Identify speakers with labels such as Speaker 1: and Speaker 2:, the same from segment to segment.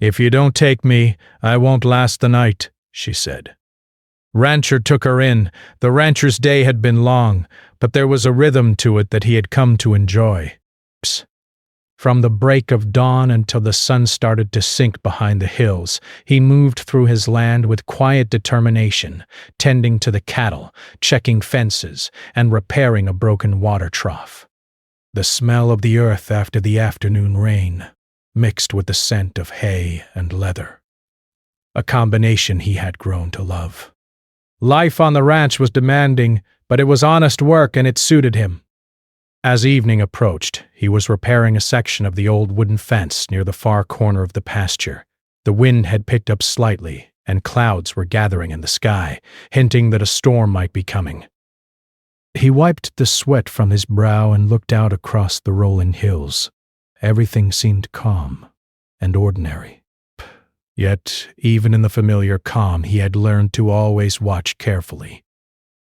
Speaker 1: "If you don't take me, I won't last the night," she said. Rancher took her in. The rancher's day had been long, but there was a rhythm to it that he had come to enjoy. From the break of dawn until the sun started to sink behind the hills, he moved through his land with quiet determination, tending to the cattle, checking fences, and repairing a broken water trough. The smell of the earth after the afternoon rain mixed with the scent of hay and leather, a combination he had grown to love. Life on the ranch was demanding, but it was honest work and it suited him. As evening approached, he was repairing a section of the old wooden fence near the far corner of the pasture. The wind had picked up slightly, and clouds were gathering in the sky, hinting that a storm might be coming. He wiped the sweat from his brow and looked out across the rolling hills. Everything seemed calm and ordinary. Yet, even in the familiar calm, he had learned to always watch carefully.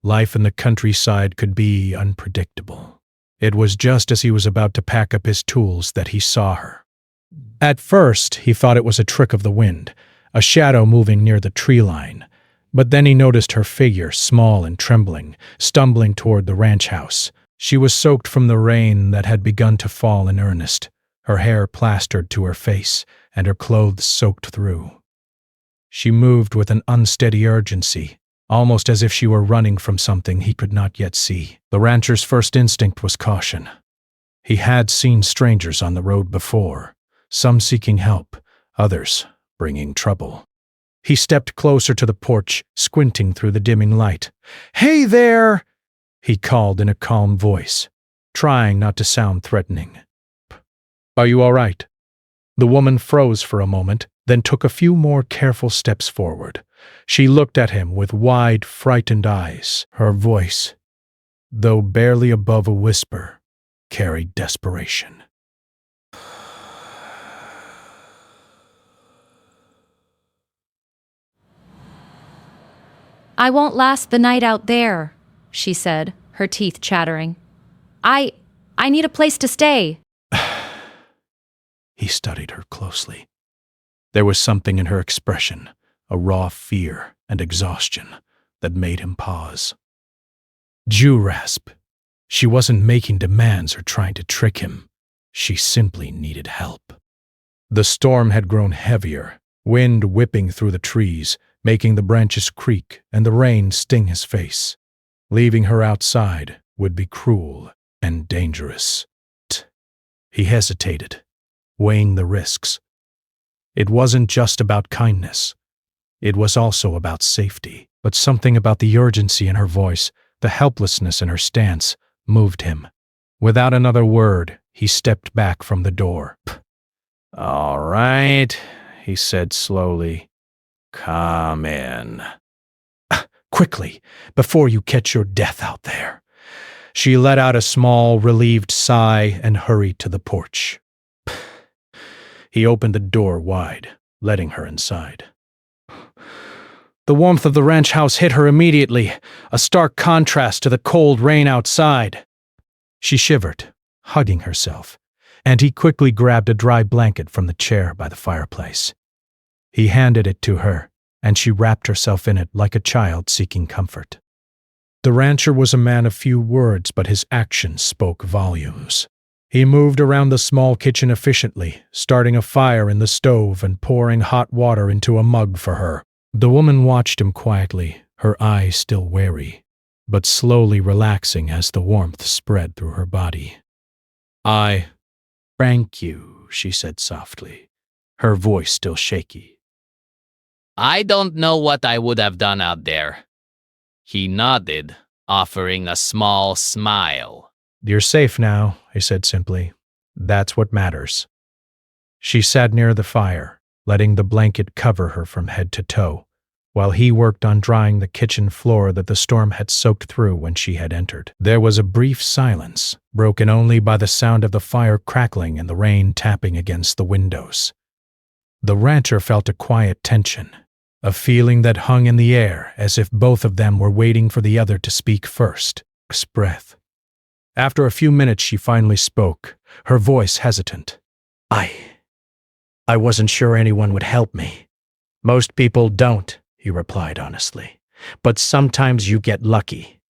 Speaker 1: Life in the countryside could be unpredictable. It was just as he was about to pack up his tools that he saw her. At first, he thought it was a trick of the wind, a shadow moving near the tree line. But then he noticed her figure, small and trembling, stumbling toward the ranch house. She was soaked from the rain that had begun to fall in earnest, her hair plastered to her face, and her clothes soaked through. She moved with an unsteady urgency, almost as if she were running from something he could not yet see. The rancher's first instinct was caution. He had seen strangers on the road before, some seeking help, others bringing trouble. He stepped closer to the porch, squinting through the dimming light. "Hey there!" he called in a calm voice, trying not to sound threatening. "Are you all right?" The woman froze for a moment, then took a few more careful steps forward. She looked at him with wide, frightened eyes. Her voice, though barely above a whisper, carried desperation.
Speaker 2: "I won't last the night out there," she said, her teeth chattering. I need a place to stay."
Speaker 1: He studied her closely. There was something in her expression, a raw fear and exhaustion, that made him pause. Jew-rasp. She wasn't making demands or trying to trick him. She simply needed help. The storm had grown heavier, wind whipping through the trees, making the branches creak and the rain sting his face. Leaving her outside would be cruel and dangerous. He hesitated, weighing the risks. It wasn't just about kindness. It was also about safety. But something about the urgency in her voice, the helplessness in her stance, moved him. Without another word, he stepped back from the door. "All right," he said slowly. "Come in." "Quickly, before you catch your death out there." She let out a small, relieved sigh and hurried to the porch. He opened the door wide, letting her inside. The warmth of the ranch house hit her immediately, a stark contrast to the cold rain outside. She shivered, hugging herself, and he quickly grabbed a dry blanket from the chair by the fireplace. He handed it to her, and she wrapped herself in it like a child seeking comfort. The rancher was a man of few words, but his actions spoke volumes. He moved around the small kitchen efficiently, starting a fire in the stove and pouring hot water into a mug for her. The woman watched him quietly, her eyes still wary, but slowly relaxing as the warmth spread through her body. "I thank you," she said softly, her voice still shaky.
Speaker 3: "I don't know what I would have done out there." He nodded, offering a small smile.
Speaker 1: "You're safe now," he said simply. "That's what matters." She sat near the fire, letting the blanket cover her from head to toe, while he worked on drying the kitchen floor that the storm had soaked through when she had entered. There was a brief silence, broken only by the sound of the fire crackling and the rain tapping against the windows. The rancher felt a quiet tension, a feeling that hung in the air as if both of them were waiting for the other to speak first. Breath. After a few minutes she finally spoke, her voice hesitant. I wasn't sure anyone would help me. Most people don't, he replied honestly. But sometimes you get lucky.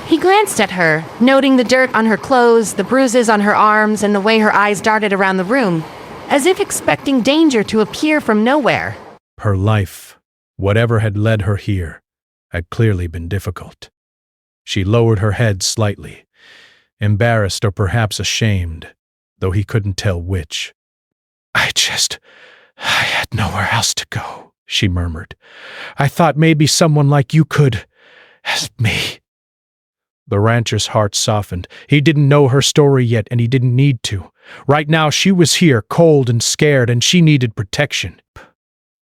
Speaker 4: He glanced at her, noting the dirt on her clothes, the bruises on her arms, and the way her eyes darted around the room, as if expecting danger to appear from nowhere.
Speaker 1: Her life, whatever had led her here, had clearly been difficult. She lowered her head slightly, embarrassed or perhaps ashamed, though he couldn't tell which. I had nowhere else to go, she murmured. I thought maybe someone like you could help me. The rancher's heart softened. He didn't know her story yet, and he didn't need to. Right now, she was here, cold and scared, and she needed protection.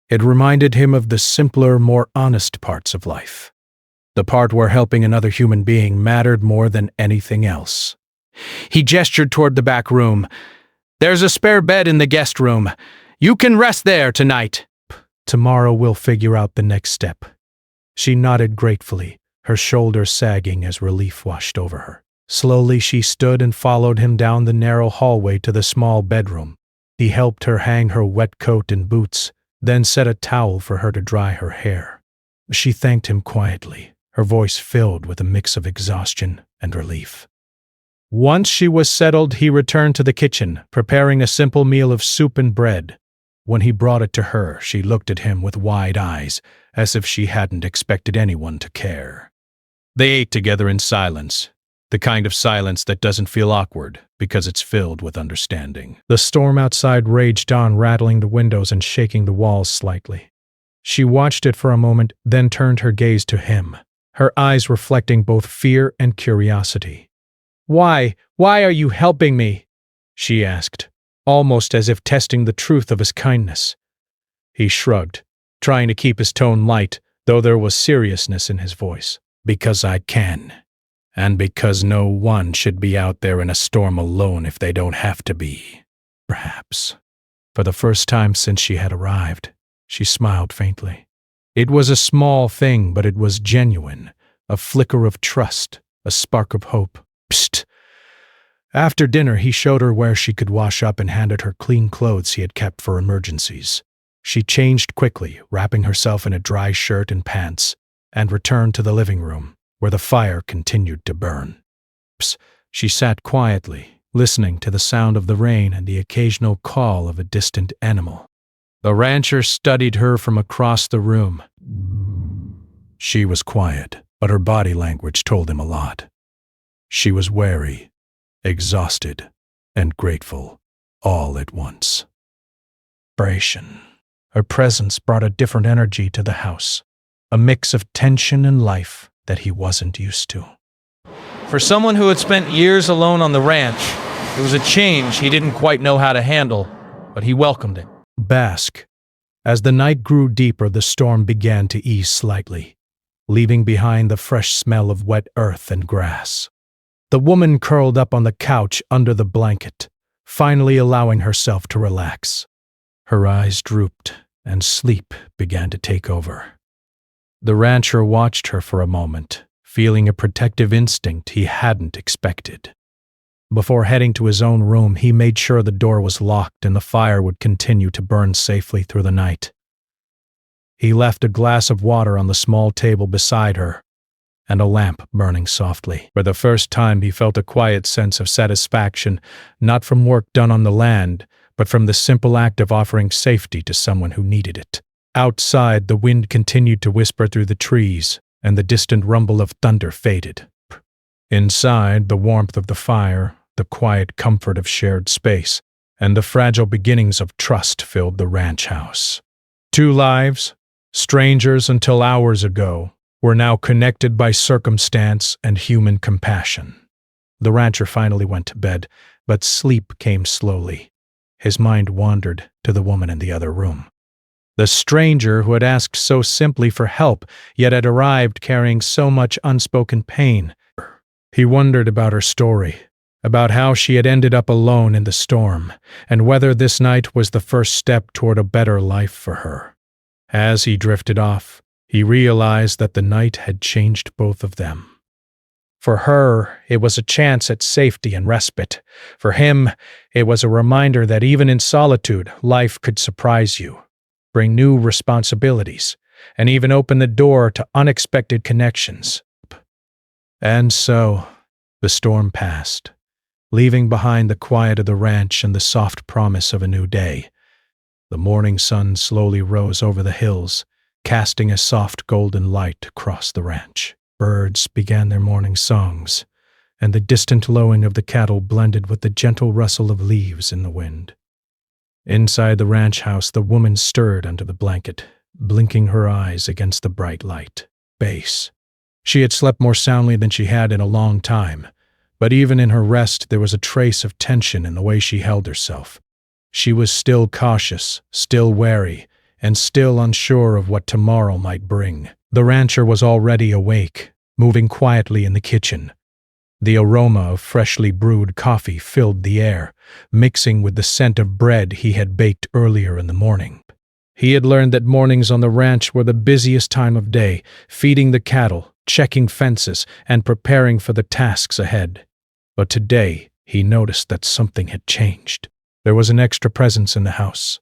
Speaker 1: It reminded him of the simpler, more honest parts of life. The part where helping another human being mattered more than anything else. He gestured toward the back room. There's a spare bed in the guest room. You can rest there tonight. Tomorrow we'll figure out the next step. She nodded gratefully, her shoulders sagging as relief washed over her. Slowly she stood and followed him down the narrow hallway to the small bedroom. He helped her hang her wet coat and boots, then set a towel for her to dry her hair. She thanked him quietly, her voice filled with a mix of exhaustion and relief. Once she was settled, he returned to the kitchen, preparing a simple meal of soup and bread. When he brought it to her, she looked at him with wide eyes, as if she hadn't expected anyone to care. They ate together in silence, the kind of silence that doesn't feel awkward because it's filled with understanding. The storm outside raged on, rattling the windows and shaking the walls slightly. She watched it for a moment, then turned her gaze to him, her eyes reflecting both fear and curiosity. Why are you helping me? She asked, almost as if testing the truth of his kindness. He shrugged, trying to keep his tone light, though there was seriousness in his voice. Because I can. And because no one should be out there in a storm alone if they don't have to be. Perhaps. For the first time since she had arrived, she smiled faintly. It was a small thing, but it was genuine, a flicker of trust, a spark of hope. Psst. After dinner, he showed her where she could wash up and handed her clean clothes he had kept for emergencies. She changed quickly, wrapping herself in a dry shirt and pants, and returned to the living room, where the fire continued to burn. She sat quietly, listening to the sound of the rain and the occasional call of a distant animal. The rancher studied her from across the room. She was quiet, but her body language told him a lot. She was wary, exhausted, and grateful, all at once. Her presence brought a different energy to the house, a mix of tension and life that he wasn't used to.
Speaker 5: For someone who had spent years alone on the ranch, it was a change he didn't quite know how to handle, but he welcomed it.
Speaker 1: Bask. As the night grew deeper, the storm began to ease slightly, leaving behind the fresh smell of wet earth and grass. The woman curled up on the couch under the blanket, finally allowing herself to relax. Her eyes drooped, and sleep began to take over. The rancher watched her for a moment, feeling a protective instinct he hadn't expected. Before heading to his own room, he made sure the door was locked and the fire would continue to burn safely through the night. He left a glass of water on the small table beside her, and a lamp burning softly. For the first time, he felt a quiet sense of satisfaction, not from work done on the land, but from the simple act of offering safety to someone who needed it. Outside, the wind continued to whisper through the trees, and the distant rumble of thunder faded. Inside, the warmth of the fire, the quiet comfort of shared space, and the fragile beginnings of trust filled the ranch house. Two lives, strangers until hours ago, were now connected by circumstance and human compassion. The rancher finally went to bed, but sleep came slowly. His mind wandered to the woman in the other room. The stranger who had asked so simply for help, yet had arrived carrying so much unspoken pain. He wondered about her story, about how she had ended up alone in the storm, and whether this night was the first step toward a better life for her. As he drifted off, he realized that the night had changed both of them. For her, it was a chance at safety and respite. For him, it was a reminder that even in solitude, life could surprise you, bring new responsibilities, and even open the door to unexpected connections. And so, the storm passed, leaving behind the quiet of the ranch and the soft promise of a new day. The morning sun slowly rose over the hills, casting a soft golden light across the ranch. Birds began their morning songs, and the distant lowing of the cattle blended with the gentle rustle of leaves in the wind. Inside the ranch house, the woman stirred under the blanket, blinking her eyes against the bright light. Base. She had slept more soundly than she had in a long time, but even in her rest there was a trace of tension in the way she held herself. She was still cautious, still wary, and still unsure of what tomorrow might bring. The rancher was already awake, moving quietly in the kitchen. The aroma of freshly brewed coffee filled the air, mixing with the scent of bread he had baked earlier in the morning. He had learned that mornings on the ranch were the busiest time of day, feeding the cattle, checking fences, and preparing for the tasks ahead. But today, he noticed that something had changed. There was an extra presence in the house,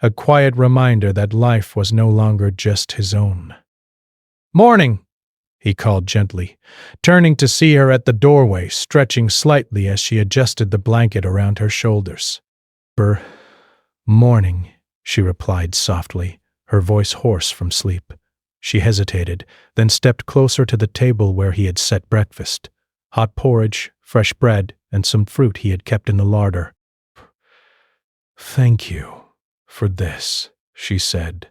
Speaker 1: a quiet reminder that life was no longer just his own. "Morning," he called gently, turning to see her at the doorway, stretching slightly as she adjusted the blanket around her shoulders. "Morning," she replied softly, her voice hoarse from sleep. She hesitated, then stepped closer to the table where he had set breakfast. Hot porridge, fresh bread, and some fruit he had kept in the larder. "Thank you for this," she said,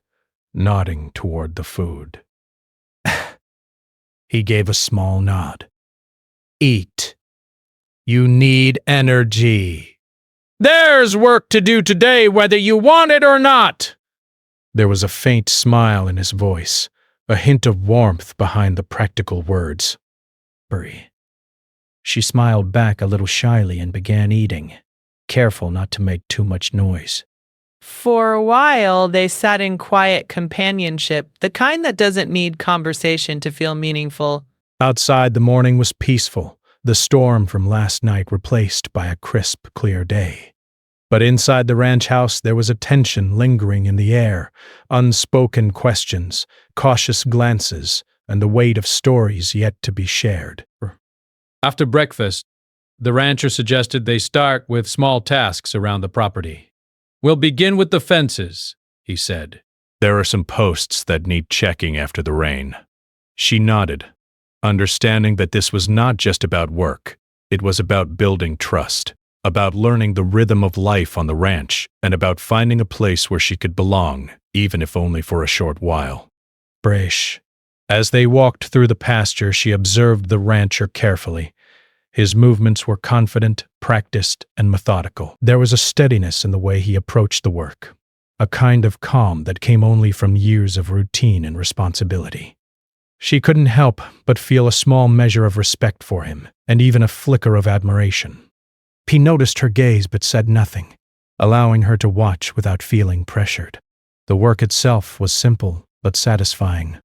Speaker 1: nodding toward the food. He gave a small nod. "Eat. You need energy. There's work to do today whether you want it or not." There was a faint smile in his voice, a hint of warmth behind the practical words. "Brie." She smiled back a little shyly and began eating, careful not to make too much noise.
Speaker 6: For a while, they sat in quiet companionship, the kind that doesn't need conversation to feel meaningful.
Speaker 1: Outside, the morning was peaceful, the storm from last night replaced by a crisp, clear day. But inside the ranch house, there was a tension lingering in the air, unspoken questions, cautious glances, and the weight of stories yet to be shared. After breakfast, the rancher suggested they start with small tasks around the property. "We'll begin with the fences," he said. "There are some posts that need checking after the rain." She nodded, understanding that this was not just about work. It was about building trust, about learning the rhythm of life on the ranch, and about finding a place where she could belong, even if only for a short while. Brash. As they walked through the pasture, she observed the rancher carefully. His movements were confident, practiced, and methodical. There was a steadiness in the way he approached the work, a kind of calm that came only from years of routine and responsibility. She couldn't help but feel a small measure of respect for him, and even a flicker of admiration. He noticed her gaze but said nothing, allowing her to watch without feeling pressured. The work itself was simple but satisfying.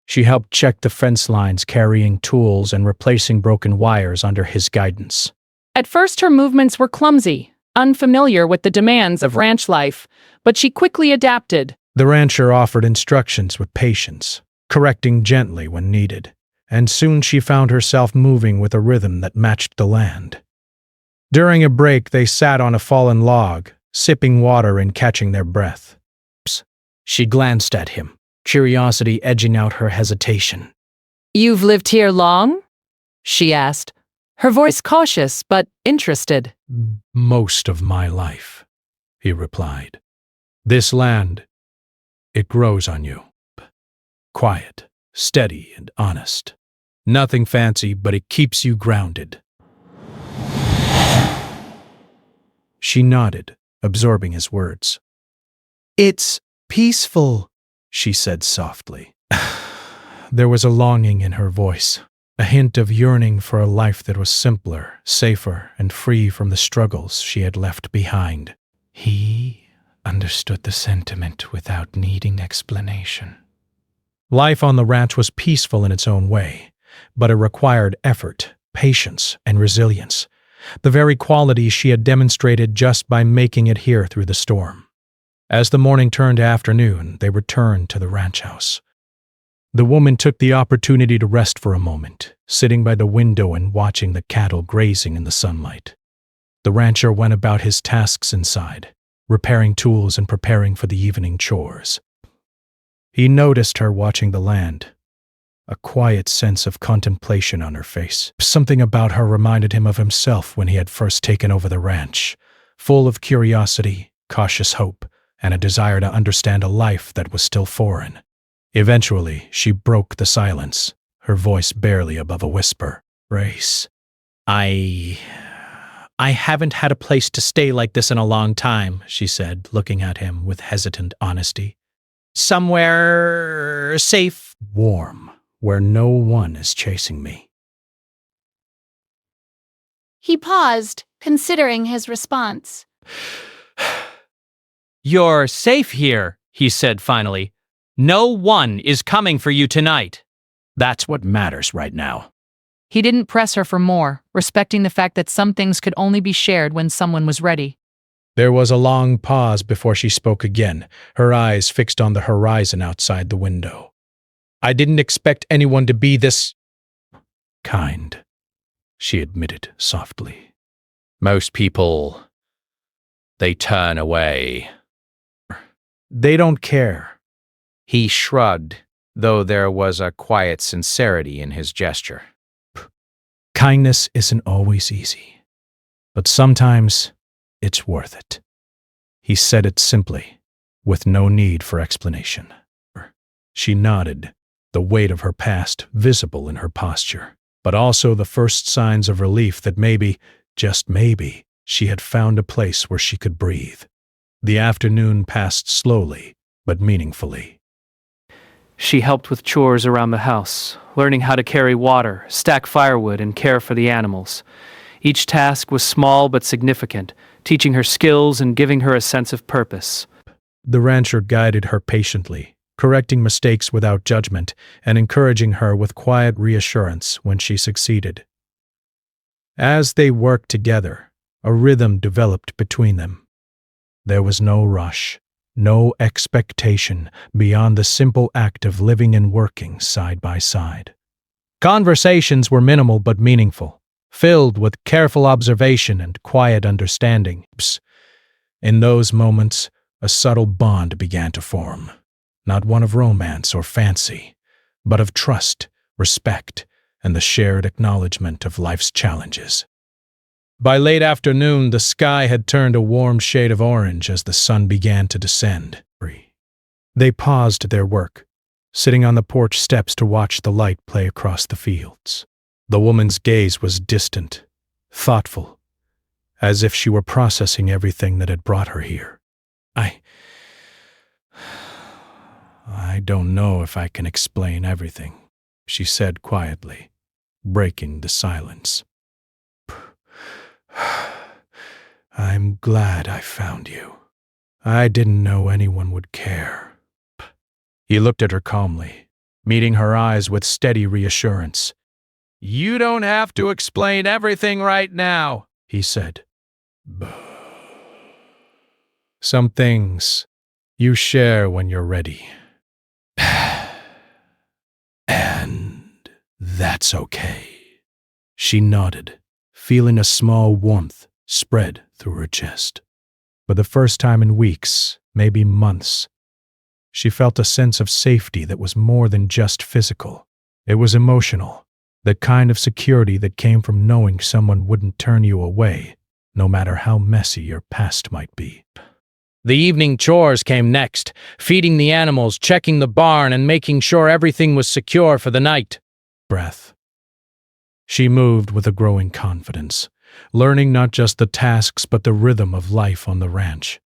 Speaker 1: She helped check the fence lines, carrying tools and replacing broken wires under his guidance.
Speaker 7: At first, her movements were clumsy, unfamiliar with the demands of ranch life, but she quickly adapted.
Speaker 1: The rancher offered instructions with patience, correcting gently when needed, and soon she found herself moving with a rhythm that matched the land. During a break, they sat on a fallen log, sipping water and catching their breath. She glanced at him, curiosity edging out her hesitation.
Speaker 7: "You've lived here long?" she asked, her voice cautious but interested.
Speaker 1: "Most of my life," he replied. "This land, it grows on you. Quiet, steady, and honest. Nothing fancy, but it keeps you grounded." She nodded, absorbing his words. "It's peaceful," she said softly. There was a longing in her voice, a hint of yearning for a life that was simpler, safer, and free from the struggles she had left behind. He understood the sentiment without needing explanation. Life on the ranch was peaceful in its own way, but it required effort, patience, and resilience, the very qualities she had demonstrated just by making it here through the storm. As the morning turned to afternoon, they returned to the ranch house. The woman took the opportunity to rest for a moment, sitting by the window and watching the cattle grazing in the sunlight. The rancher went about his tasks inside, repairing tools and preparing for the evening chores. He noticed her watching the land, a quiet sense of contemplation on her face. Something about her reminded him of himself when he had first taken over the ranch, full of curiosity, cautious hope, and a desire to understand a life that was still foreign. Eventually, she broke the silence, her voice barely above a whisper. "Race, I haven't had a place to stay like this in a long time," she said, looking at him with hesitant honesty. "Somewhere safe, warm, where no one is chasing me."
Speaker 8: He paused, considering his response.
Speaker 3: "You're safe here," he said finally. "No one is coming for you tonight."
Speaker 1: That's what matters right now.
Speaker 7: He didn't press her for more, respecting the fact that some things could only be shared when someone was ready.
Speaker 1: There was a long pause before she spoke again, her eyes fixed on the horizon outside the window. "I didn't expect anyone to be this kind," she admitted softly.
Speaker 3: "Most people, they turn away."
Speaker 1: "They don't care."
Speaker 5: He shrugged, though there was a quiet sincerity in his gesture.
Speaker 1: Kindness isn't always easy, but sometimes it's worth it. He said it simply, with no need for explanation. She nodded, the weight of her past visible in her posture, but also the first signs of relief that maybe, just maybe, she had found a place where she could breathe. The afternoon passed slowly, but meaningfully.
Speaker 9: She helped with chores around the house, learning how to carry water, stack firewood, and care for the animals. Each task was small but significant, teaching her skills and giving her a sense of purpose.
Speaker 1: The rancher guided her patiently, correcting mistakes without judgment and encouraging her with quiet reassurance when she succeeded. As they worked together, a rhythm developed between them. There was no rush, no expectation beyond the simple act of living and working side by side. Conversations were minimal but meaningful, filled with careful observation and quiet understanding. In those moments, a subtle bond began to form, not one of romance or fancy, but of trust, respect, and the shared acknowledgement of life's challenges. By late afternoon, the sky had turned a warm shade of orange as the sun began to descend. They paused their work, sitting on the porch steps to watch the light play across the fields. The woman's gaze was distant, thoughtful, as if she were processing everything that had brought her here. I don't know if I can explain everything," she said quietly, breaking the silence. "I'm glad I found you. I didn't know anyone would care." He looked at her calmly, meeting her eyes with steady reassurance. "You don't have to explain everything right now," he said. "Some things you share when you're ready. And that's okay." She nodded, feeling a small warmth spread through her chest. For the first time in weeks, maybe months, she felt a sense of safety that was more than just physical. It was emotional, the kind of security that came from knowing someone wouldn't turn you away, no matter how messy your past might be. The evening chores came next, feeding the animals, checking the barn, and making sure everything was secure for the night. Breath. She moved with a growing confidence, learning not just the tasks but the rhythm of life on the ranch.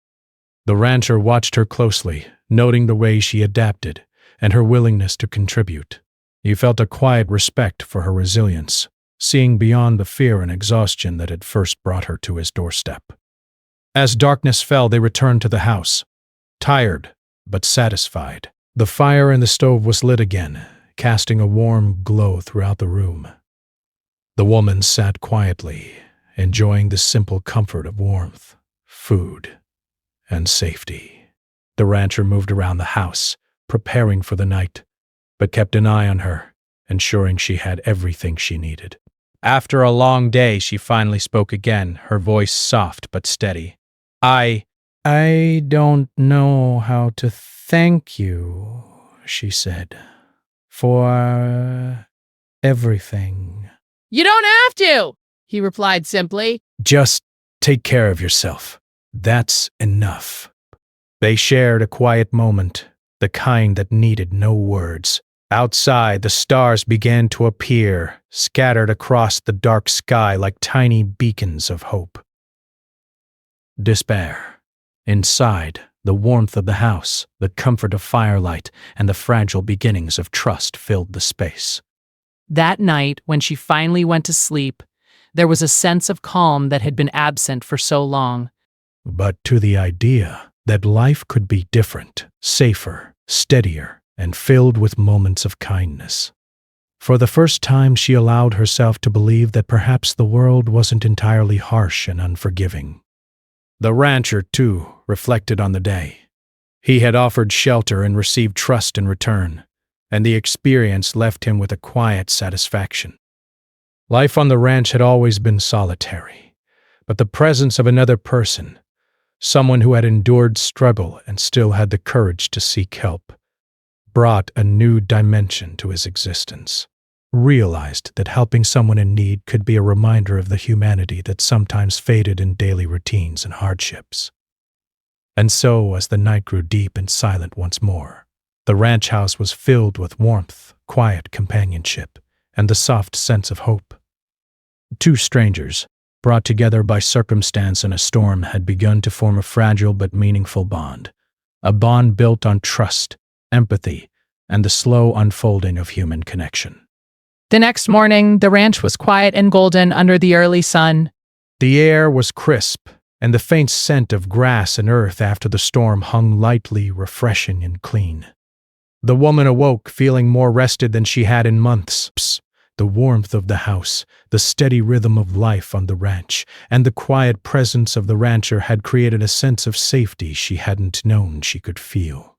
Speaker 1: The rancher watched her closely, noting the way she adapted and her willingness to contribute. He felt a quiet respect for her resilience, seeing beyond the fear and exhaustion that had first brought her to his doorstep. As darkness fell, they returned to the house, tired but satisfied. The fire in the stove was lit again, casting a warm glow throughout the room. The woman sat quietly, enjoying the simple comfort of warmth, food, and safety. The rancher moved around the house, preparing for the night, but kept an eye on her, ensuring she had everything she needed. After a long day, she finally spoke again, her voice soft but steady. I don't know how to thank you, she said, for everything.
Speaker 6: You don't have to, he replied simply.
Speaker 1: Just take care of yourself. That's enough. They shared a quiet moment, the kind that needed no words. Outside, the stars began to appear, scattered across the dark sky like tiny beacons of hope. Despair. Inside, the warmth of the house, the comfort of firelight, and the fragile beginnings of trust filled the space.
Speaker 7: That night, when she finally went to sleep, there was a sense of calm that had been absent for so long.
Speaker 1: But to the idea that life could be different, safer, steadier, and filled with moments of kindness. For the first time, she allowed herself to believe that perhaps the world wasn't entirely harsh and unforgiving. The rancher, too, reflected on the day. He had offered shelter and received trust in return, and the experience left him with a quiet satisfaction. Life on the ranch had always been solitary, but the presence of another person, someone who had endured struggle and still had the courage to seek help, brought a new dimension to his existence. Realized that helping someone in need could be a reminder of the humanity that sometimes faded in daily routines and hardships. And so, as the night grew deep and silent once more, the ranch house was filled with warmth, quiet companionship, and the soft sense of hope. Two strangers, brought together by circumstance and a storm, had begun to form a fragile but meaningful bond, a bond built on trust, empathy, and the slow unfolding of human connection.
Speaker 7: The next morning, the ranch was quiet and golden under the early sun.
Speaker 1: The air was crisp, and the faint scent of grass and earth after the storm hung lightly, refreshing and clean. The woman awoke feeling more rested than she had in months. The warmth of the house, the steady rhythm of life on the ranch, and the quiet presence of the rancher had created a sense of safety she hadn't known she could feel.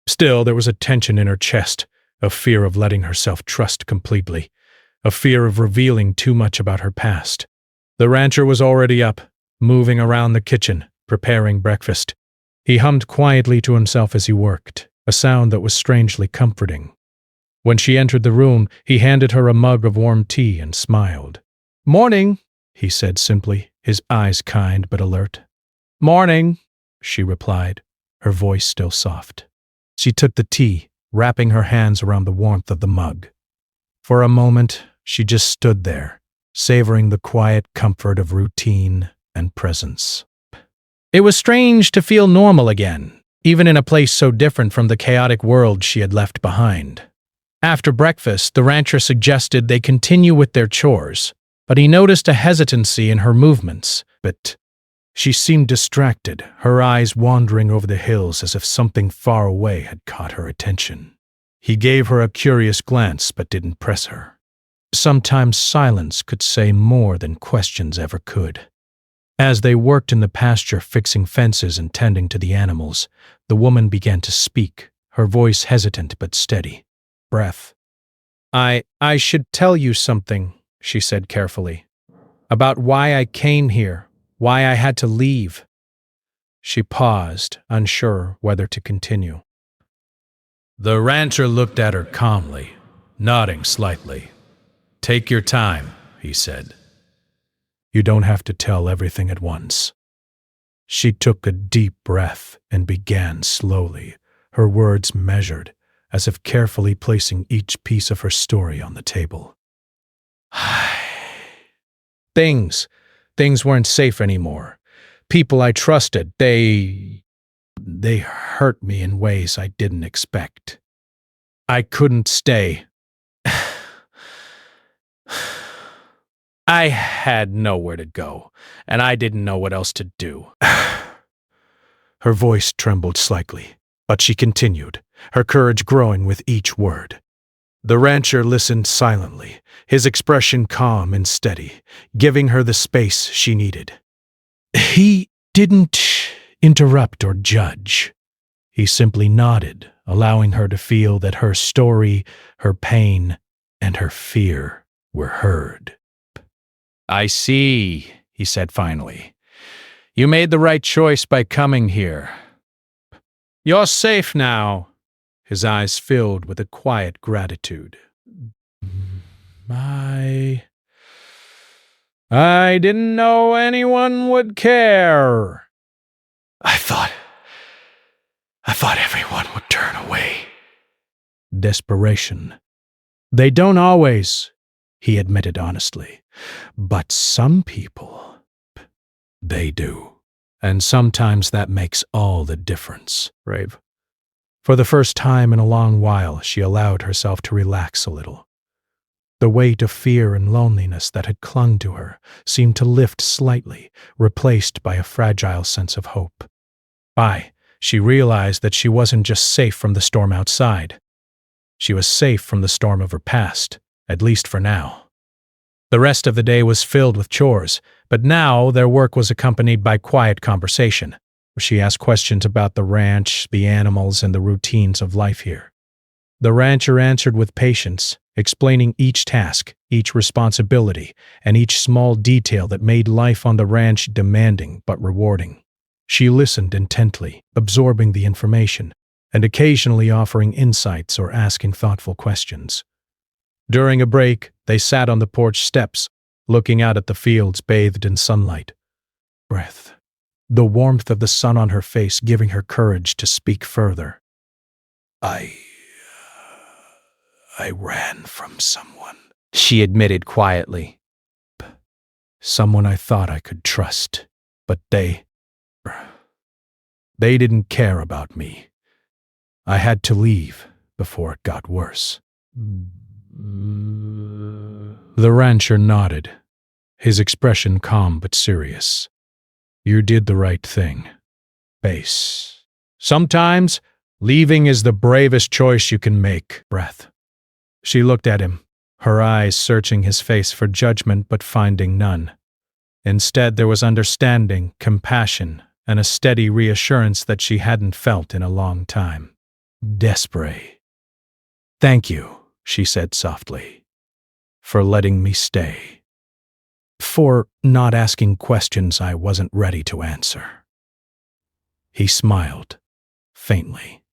Speaker 1: Still, there was a tension in her chest, a fear of letting herself trust completely, a fear of revealing too much about her past. The rancher was already up, moving around the kitchen, preparing breakfast. He hummed quietly to himself as he worked, a sound that was strangely comforting. When she entered the room, he handed her a mug of warm tea and smiled. "Morning," he said simply, his eyes kind but alert. "Morning," she replied, her voice still soft. She took the tea, wrapping her hands around the warmth of the mug. For a moment, she just stood there, savoring the quiet comfort of routine and presence. It was strange to feel normal again, even in a place so different from the chaotic world she had left behind. After breakfast, the rancher suggested they continue with their chores, but he noticed a hesitancy in her movements. But she seemed distracted, her eyes wandering over the hills as if something far away had caught her attention. He gave her a curious glance but didn't press her. Sometimes silence could say more than questions ever could. As they worked in the pasture fixing fences and tending to the animals, the woman began to speak, her voice hesitant but steady. Breath. I should tell you something, she said carefully, about why I came here, why I had to leave. She paused, unsure whether to continue. The rancher looked at her calmly, nodding slightly. "Take your time," he said. "You don't have to tell everything at once." She took a deep breath and began slowly, her words measured, as if carefully placing each piece of her story on the table. Things weren't safe anymore. People I trusted, they hurt me in ways I didn't expect. I couldn't stay. I had nowhere to go, and I didn't know what else to do. Her voice trembled slightly, but she continued, her courage growing with each word. The rancher listened silently, his expression calm and steady, giving her the space she needed. He didn't interrupt or judge. He simply nodded, allowing her to feel that her story, her pain, and her fear were heard.
Speaker 5: I see, he said finally. You made the right choice by coming here.
Speaker 1: You're safe now. His eyes filled with a quiet gratitude. I didn't know anyone would care. I thought everyone would turn away. Desperation. They don't always, he admitted honestly. But some people, they do. And sometimes that makes all the difference. Brave. For the first time in a long while, she allowed herself to relax a little. The weight of fear and loneliness that had clung to her seemed to lift slightly, replaced by a fragile sense of hope. She realized that she wasn't just safe from the storm outside. She was safe from the storm of her past, at least for now. The rest of the day was filled with chores, but now their work was accompanied by quiet conversation. She asked questions about the ranch, the animals, and the routines of life here. The rancher answered with patience, explaining each task, each responsibility, and each small detail that made life on the ranch demanding but rewarding. She listened intently, absorbing the information, and occasionally offering insights or asking thoughtful questions. During a break, they sat on the porch steps, looking out at the fields bathed in sunlight. Breath. The warmth of the sun on her face giving her courage to speak further. I ran from someone, she admitted quietly. Someone I thought I could trust, but they didn't care about me. I had to leave before it got worse. The rancher nodded, his expression calm but serious. You did the right thing. Base. Sometimes, leaving is the bravest choice you can make. Breath. She looked at him, her eyes searching his face for judgment but finding none. Instead, there was understanding, compassion, and a steady reassurance that she hadn't felt in a long time. Desperate. Thank you, she said softly, for letting me stay. For not asking questions I wasn't ready to answer. He smiled, faintly.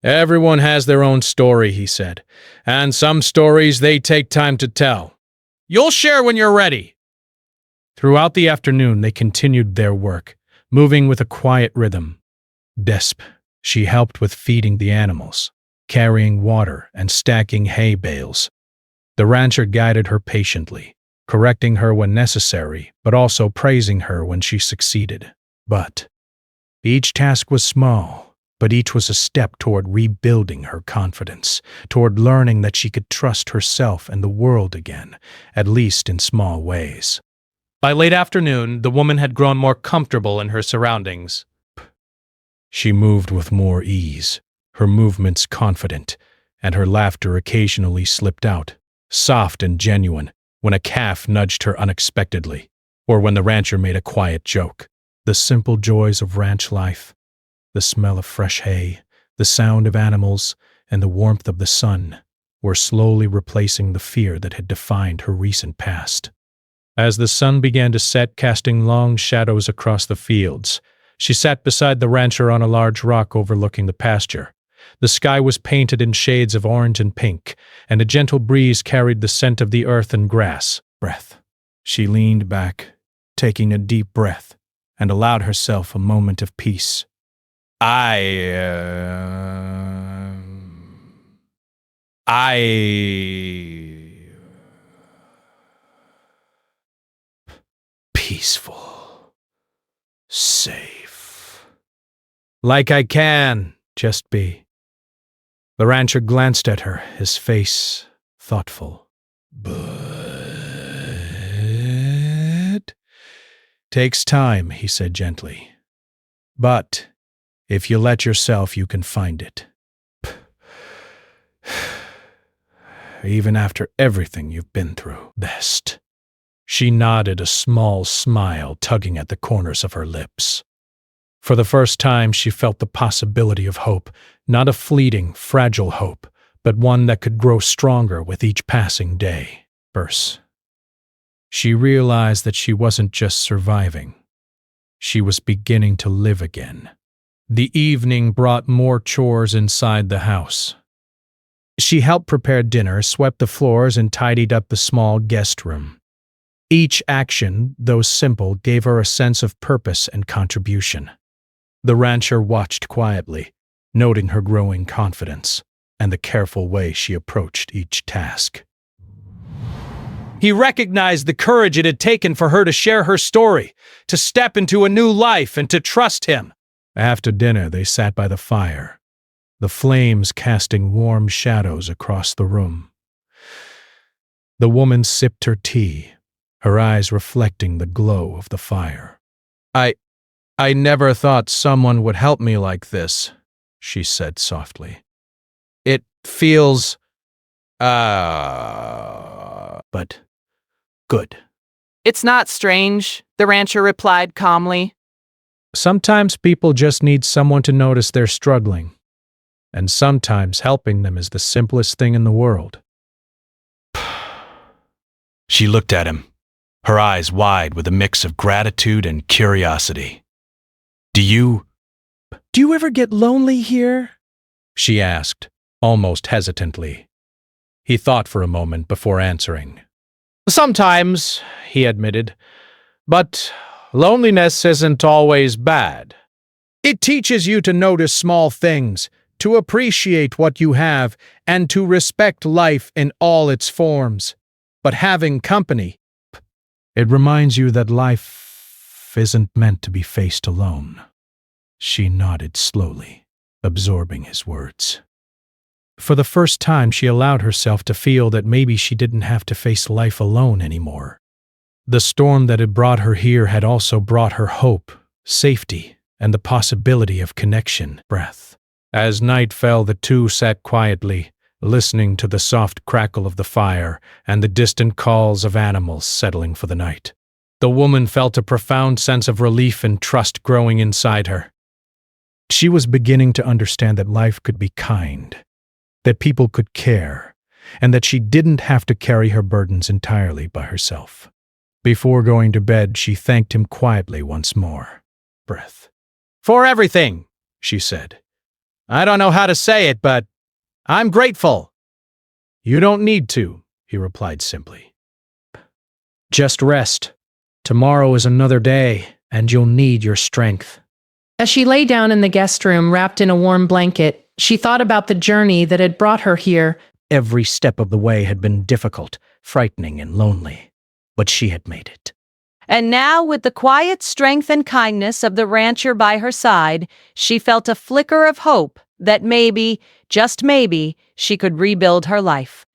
Speaker 1: Everyone has their own story, he said, and some stories they take time to tell. You'll share when you're ready. Throughout the afternoon, they continued their work, moving with a quiet rhythm. She helped with feeding the animals, carrying water and stacking hay bales. The rancher guided her patiently, correcting her when necessary, but also praising her when she succeeded. But each task was small, but each was a step toward rebuilding her confidence, toward learning that she could trust herself and the world again, at least in small ways.
Speaker 5: By late afternoon, the woman had grown more comfortable in her surroundings.
Speaker 1: She moved with more ease, her movements confident, and her laughter occasionally slipped out, soft and genuine, when a calf nudged her unexpectedly, or when the rancher made a quiet joke. The simple joys of ranch life, the smell of fresh hay, the sound of animals, and the warmth of the sun were slowly replacing the fear that had defined her recent past. As the sun began to set, casting long shadows across the fields, she sat beside the rancher on a large rock overlooking the pasture. The sky was painted in shades of orange and pink, and a gentle breeze carried the scent of the earth and grass. Breath. She leaned back, taking a deep breath, and allowed herself a moment of peace. Peaceful. Safe. Like I can just be. The rancher glanced at her, his face thoughtful. But takes time, he said gently. But if you let yourself, you can find it. even after everything you've been through. Best. She nodded, a small smile tugging at the corners of her lips. For the first time, she felt the possibility of hope, not a fleeting, fragile hope, but one that could grow stronger with each passing day. She realized that she wasn't just surviving. She was beginning to live again. The evening brought more chores inside the house. She helped prepare dinner, swept the floors, and tidied up the small guest room. Each action, though simple, gave her a sense of purpose and contribution. The rancher watched quietly, noting her growing confidence and the careful way she approached each task. He recognized the courage it had taken for her to share her story, to step into a new life, and to trust him. After dinner, they sat by the fire, the flames casting warm shadows across the room. The woman sipped her tea, her eyes reflecting the glow of the fire. I never thought someone would help me like this, she said softly. It feels, but good.
Speaker 6: It's not strange, the rancher replied calmly.
Speaker 1: Sometimes people just need someone to notice they're struggling, and sometimes helping them is the simplest thing in the world. She looked at him, her eyes wide with a mix of gratitude and curiosity. Do you ever get lonely here? She asked, almost hesitantly. He thought for a moment before answering. Sometimes, he admitted, but loneliness isn't always bad. It teaches you to notice small things, to appreciate what you have, and to respect life in all its forms. But having company, it reminds you that life isn't meant to be faced alone. She nodded slowly, absorbing his words. For the first time, she allowed herself to feel that maybe she didn't have to face life alone anymore. The storm that had brought her here had also brought her hope, safety, and the possibility of connection. Breath. As night fell, the two sat quietly, listening to the soft crackle of the fire and the distant calls of animals settling for the night. The woman felt a profound sense of relief and trust growing inside her. She was beginning to understand that life could be kind, that people could care, and that she didn't have to carry her burdens entirely by herself. Before going to bed, she thanked him quietly once more. Breath. For everything, she said. I don't know how to say it, but I'm grateful. You don't need to, he replied simply. Just rest. Tomorrow is another day, and you'll need your strength.
Speaker 7: As she lay down in the guest room, wrapped in a warm blanket, she thought about the journey that had brought her here.
Speaker 1: Every step of the way had been difficult, frightening, and lonely, but she had made it.
Speaker 2: And now, with the quiet strength and kindness of the rancher by her side, she felt a flicker of hope that maybe, just maybe, she could rebuild her life.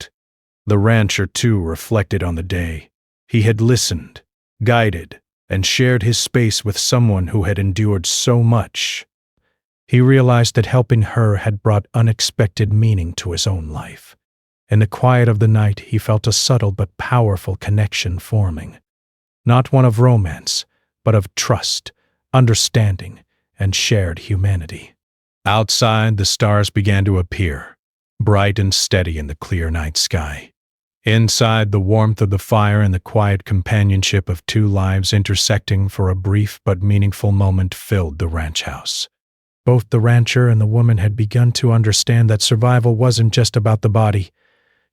Speaker 1: The rancher, too, reflected on the day. He had listened, guided, and shared his space with someone who had endured so much. He realized that helping her had brought unexpected meaning to his own life. In the quiet of the night, he felt a subtle but powerful connection forming. Not one of romance, but of trust, understanding, and shared humanity. Outside, the stars began to appear, bright and steady in the clear night sky. Inside, the warmth of the fire and the quiet companionship of two lives intersecting for a brief but meaningful moment filled the ranch house. Both the rancher and the woman had begun to understand that survival wasn't just about the body.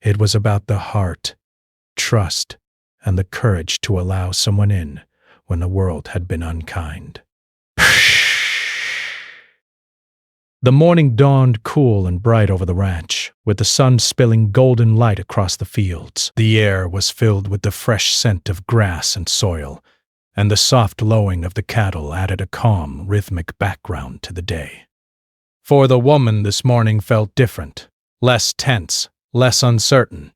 Speaker 1: It was about the heart, trust, and the courage to allow someone in when the world had been unkind. The morning dawned cool and bright over the ranch, with the sun spilling golden light across the fields. The air was filled with the fresh scent of grass and soil, and the soft lowing of the cattle added a calm, rhythmic background to the day. For the woman, this morning felt different, less tense, less uncertain.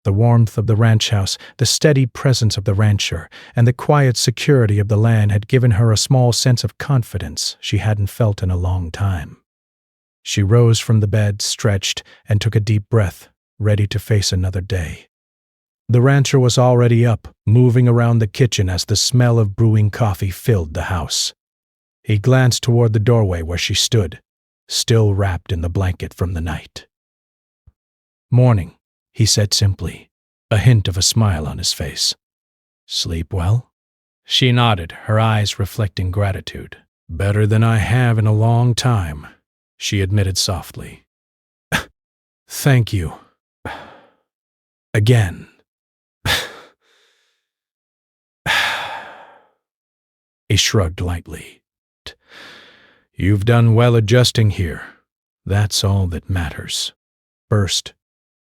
Speaker 1: The warmth of the ranch house, the steady presence of the rancher, and the quiet security of the land had given her a small sense of confidence she hadn't felt in a long time. She rose from the bed, stretched, and took a deep breath, ready to face another day. The rancher was already up, moving around the kitchen as the smell of brewing coffee filled the house. He glanced toward the doorway where she stood, still wrapped in the blanket from the night. "Morning," he said simply, a hint of a smile on his face. "Sleep well?" She nodded, her eyes reflecting gratitude. "Better than I have in a long time," she admitted softly. "Thank you. Again." He shrugged lightly. "You've done well adjusting here. That's all that matters." First,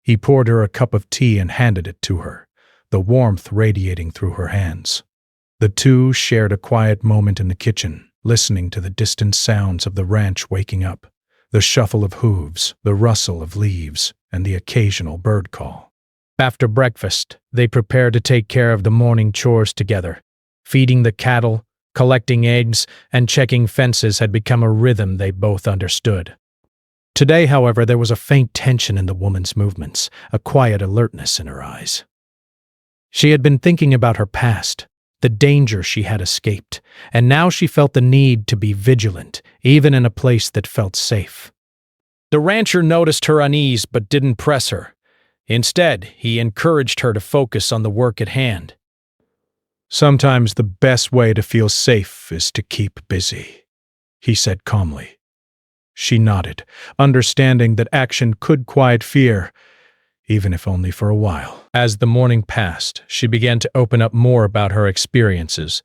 Speaker 1: he poured her a cup of tea and handed it to her, the warmth radiating through her hands. The two shared a quiet moment in the kitchen, listening to the distant sounds of the ranch waking up, the shuffle of hooves, the rustle of leaves, and the occasional bird call. After breakfast, they prepared to take care of the morning chores together. Feeding the cattle, collecting eggs, and checking fences had become a rhythm they both understood. Today, however, there was a faint tension in the woman's movements, a quiet alertness in her eyes. She had been thinking about her past, the danger she had escaped, and now she felt the need to be vigilant, even in a place that felt safe. The rancher noticed her unease but didn't press her. Instead, he encouraged her to focus on the work at hand. "Sometimes the best way to feel safe is to keep busy," he said calmly. She nodded, understanding that action could quiet fear, even if only for a while. As the morning passed, she began to open up more about her experiences,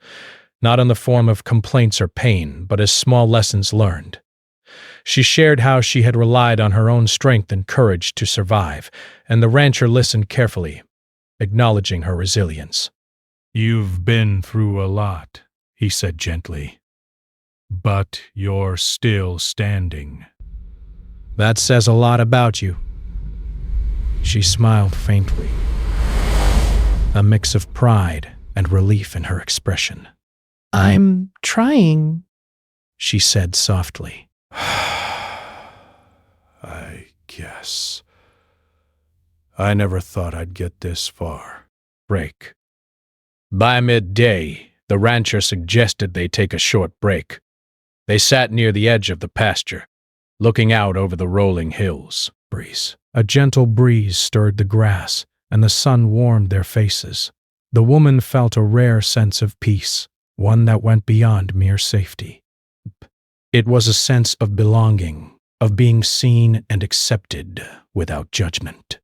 Speaker 1: not in the form of complaints or pain, but as small lessons learned. She shared how she had relied on her own strength and courage to survive, and the rancher listened carefully, acknowledging her resilience. "You've been through a lot," he said gently. "But you're still standing." "That says a lot about you." She smiled faintly, a mix of pride and relief in her expression.
Speaker 6: I'm trying.
Speaker 1: She said softly. "I guess. I never thought I'd get this far." Break. By midday, the rancher suggested they take a short break. They sat near the edge of the pasture, looking out over the rolling hills. A gentle breeze stirred the grass, and the sun warmed their faces. The woman felt a rare sense of peace, one that went beyond mere safety. It was a sense of belonging, of being seen and accepted without judgment.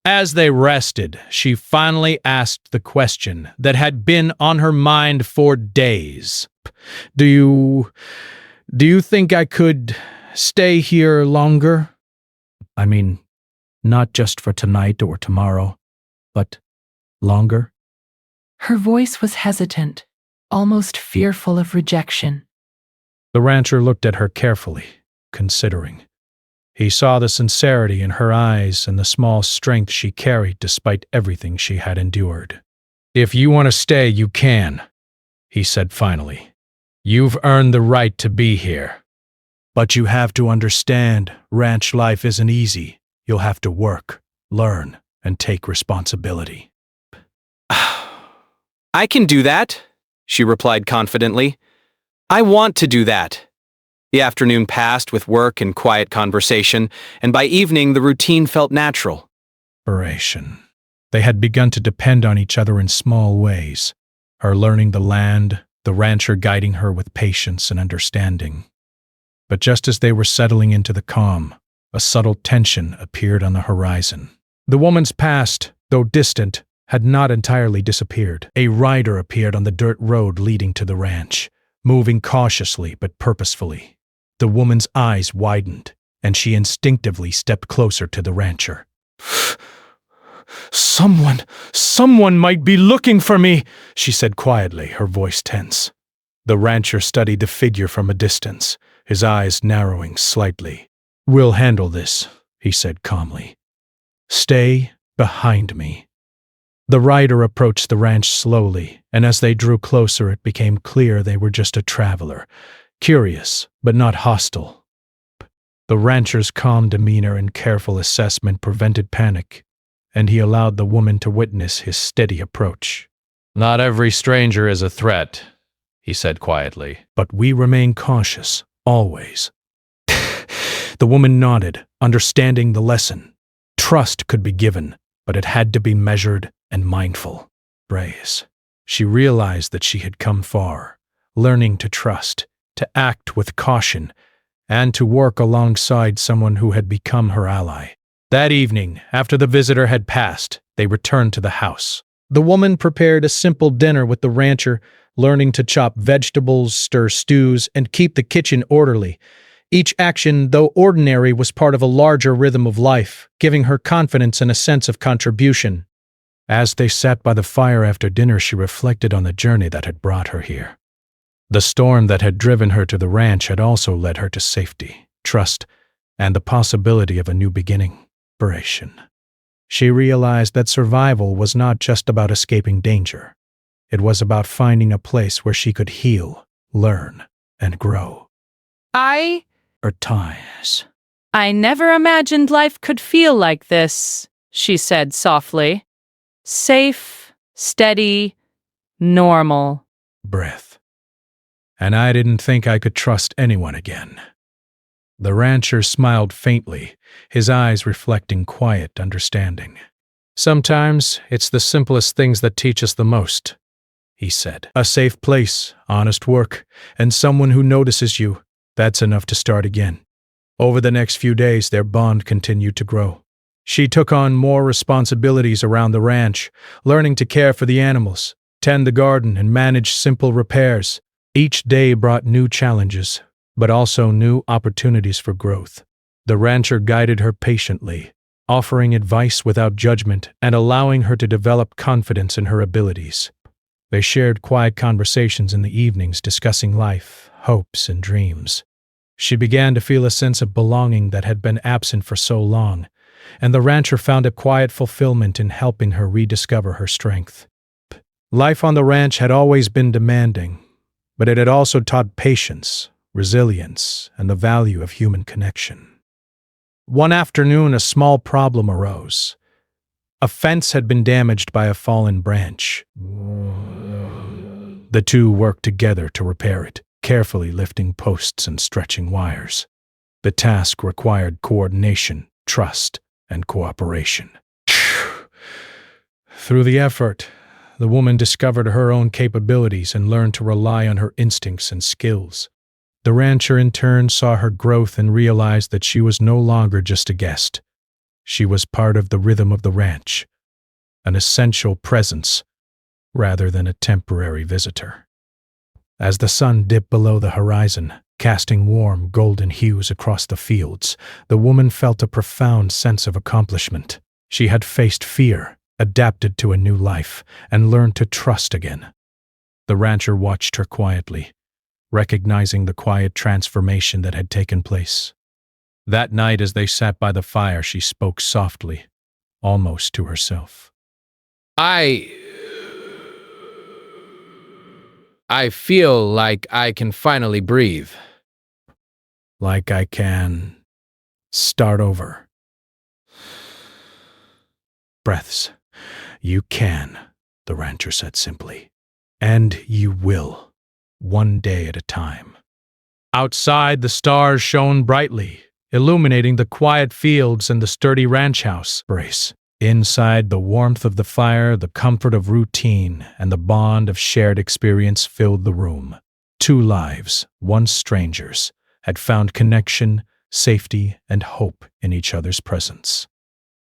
Speaker 1: As they rested, she finally asked the question that had been on her mind for days. Do you think I could stay here longer? I mean, not just for tonight or tomorrow, but longer?"
Speaker 4: Her voice was hesitant, almost fearful of rejection.
Speaker 1: The rancher looked at her carefully, considering. He saw the sincerity in her eyes and the small strength she carried despite everything she had endured. "If you want to stay, you can," he said finally. "You've earned the right to be here. But you have to understand, ranch life isn't easy. You'll have to work, learn, and take responsibility."
Speaker 9: I can do that, she replied confidently. I want to do that. The afternoon passed with work and quiet conversation, and by evening the routine felt natural.
Speaker 1: Inspiration. They had begun to depend on each other in small ways, her learning the land, the rancher guiding her with patience and understanding. But just as they were settling into the calm, a subtle tension appeared on the horizon. The woman's past, though distant, had not entirely disappeared. A rider appeared on the dirt road leading to the ranch, moving cautiously but purposefully. The woman's eyes widened, and she instinctively stepped closer to the rancher. Someone might be looking for me, she said quietly, her voice tense. The rancher studied the figure from a distance, his eyes narrowing slightly. We'll handle this, he said calmly. Stay behind me. The rider approached the ranch slowly, and as they drew closer it became clear they were just a traveler, curious but not hostile. The rancher's calm demeanor and careful assessment prevented panic, and he allowed the woman to witness his steady approach.
Speaker 5: Not every stranger is a threat, he said quietly.
Speaker 1: But we remain cautious, always. The woman nodded, understanding the lesson. Trust could be given, but it had to be measured and mindful. Brace. She realized that she had come far, learning to trust, to act with caution, and to work alongside someone who had become her ally. That evening, after the visitor had passed, they returned to the house. The woman prepared a simple dinner with the rancher, learning to chop vegetables, stir stews, and keep the kitchen orderly. Each action, though ordinary, was part of a larger rhythm of life, giving her confidence and a sense of contribution. As they sat by the fire after dinner, she reflected on the journey that had brought her here. The storm that had driven her to the ranch had also led her to safety, trust, and the possibility of a new beginning. She realized that survival was not just about escaping danger. It was about finding a place where she could heal, learn, and grow.
Speaker 7: I
Speaker 1: Ties.
Speaker 7: never imagined life could feel like this, she said softly. Safe, steady, normal.
Speaker 1: Breath. And I didn't think I could trust anyone again. The rancher smiled faintly, his eyes reflecting quiet understanding. Sometimes it's the simplest things that teach us the most, he said. A safe place, honest work, and someone who notices you. That's enough to start again. Over the next few days, their bond continued to grow. She took on more responsibilities around the ranch, learning to care for the animals, tend the garden, and manage simple repairs. Each day brought new challenges, but also new opportunities for growth. The rancher guided her patiently, offering advice without judgment and allowing her to develop confidence in her abilities. They shared quiet conversations in the evenings, discussing life, hopes, and dreams. She began to feel a sense of belonging that had been absent for so long, and the rancher found a quiet fulfillment in helping her rediscover her strength. Life on the ranch had always been demanding, but it had also taught patience, resilience, and the value of human connection. One afternoon, a small problem arose. A fence had been damaged by a fallen branch. The two worked together to repair it, carefully lifting posts and stretching wires. The task required coordination, trust, and cooperation. Through the effort, the woman discovered her own capabilities and learned to rely on her instincts and skills. The rancher in turn saw her growth and realized that she was no longer just a guest. She was part of the rhythm of the ranch, an essential presence rather than a temporary visitor. As the sun dipped below the horizon, casting warm, golden hues across the fields, the woman felt a profound sense of accomplishment. She had faced fear, adapted to a new life, and learned to trust again. The rancher watched her quietly, recognizing the quiet transformation that had taken place. That night, as they sat by the fire, she spoke softly, almost to herself.
Speaker 3: I feel like I can finally breathe.
Speaker 1: Like I can start over. Breaths. You can, the rancher said simply. And you will, one day at a time. Outside, the stars shone brightly, illuminating the quiet fields and the sturdy ranch house. Brace. Inside, the warmth of the fire, the comfort of routine, and the bond of shared experience filled the room. Two lives, once strangers, had found connection, safety, and hope in each other's presence.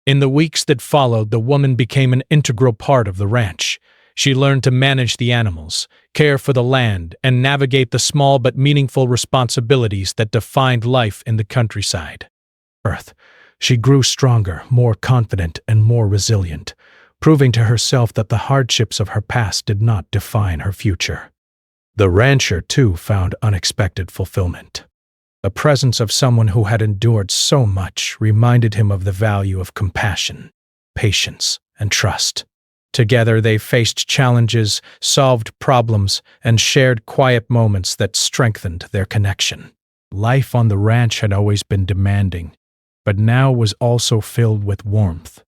Speaker 1: In the weeks that followed, the woman became an integral part of the ranch. She learned to manage the animals, care for the land, and navigate the small but meaningful responsibilities that defined life in the countryside. She grew stronger, more confident, and more resilient, proving to herself that the hardships of her past did not define her future. The rancher, too, found unexpected fulfillment. The presence of someone who had endured so much reminded him of the value of compassion, patience, and trust. Together they faced challenges, solved problems, and shared quiet moments that strengthened their connection. Life on the ranch had always been demanding, but now was also filled with warmth,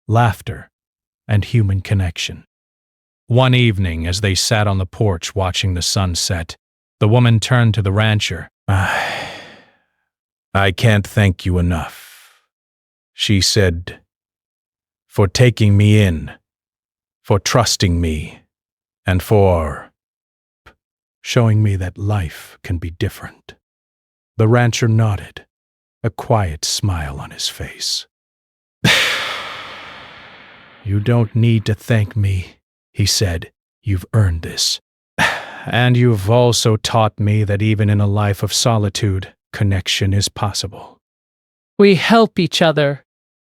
Speaker 1: laughter, and human connection. One evening, as they sat on the porch watching the sun set, the woman turned to the rancher. I can't thank you enough, she said, for taking me in, for trusting me, and for showing me that life can be different. The rancher nodded, a quiet smile on his face. You don't need to thank me, he said. You've earned this. And you've also taught me that even in a life of solitude, connection is possible.
Speaker 7: We help each other.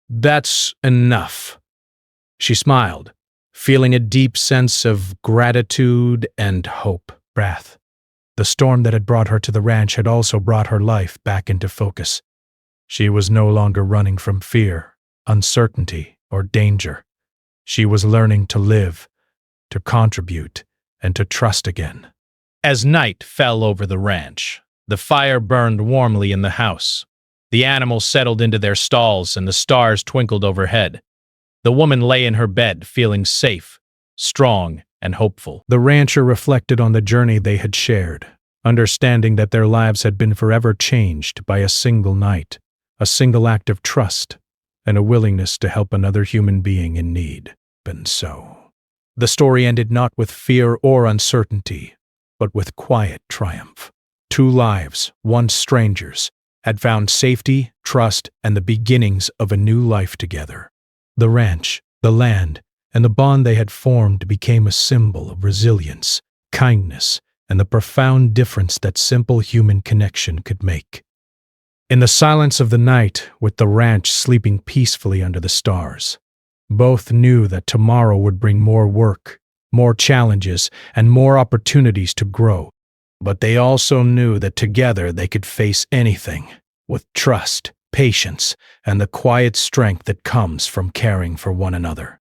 Speaker 1: That's enough. She smiled, feeling a deep sense of gratitude and hope. Wrath. The storm that had brought her to the ranch had also brought her life back into focus. She was no longer running from fear, uncertainty, or danger. She was learning to live, to contribute, and to trust again. As night fell over the ranch, the fire burned warmly in the house. The animals settled into their stalls and the stars twinkled overhead. The woman lay in her bed, feeling safe, strong, and hopeful. The rancher reflected on the journey they had shared, understanding that their lives had been forever changed by a single night, a single act of trust, and a willingness to help another human being in need. And so, the story ended not with fear or uncertainty, but with quiet triumph. Two lives, once strangers, had found safety, trust, and the beginnings of a new life together. The ranch, the land, and the bond they had formed became a symbol of resilience, kindness, and the profound difference that simple human connection could make. In the silence of the night, with the ranch sleeping peacefully under the stars, both knew that tomorrow would bring more work, more challenges, and more opportunities to grow. But they also knew that together they could face anything, with trust, patience, and the quiet strength that comes from caring for one another.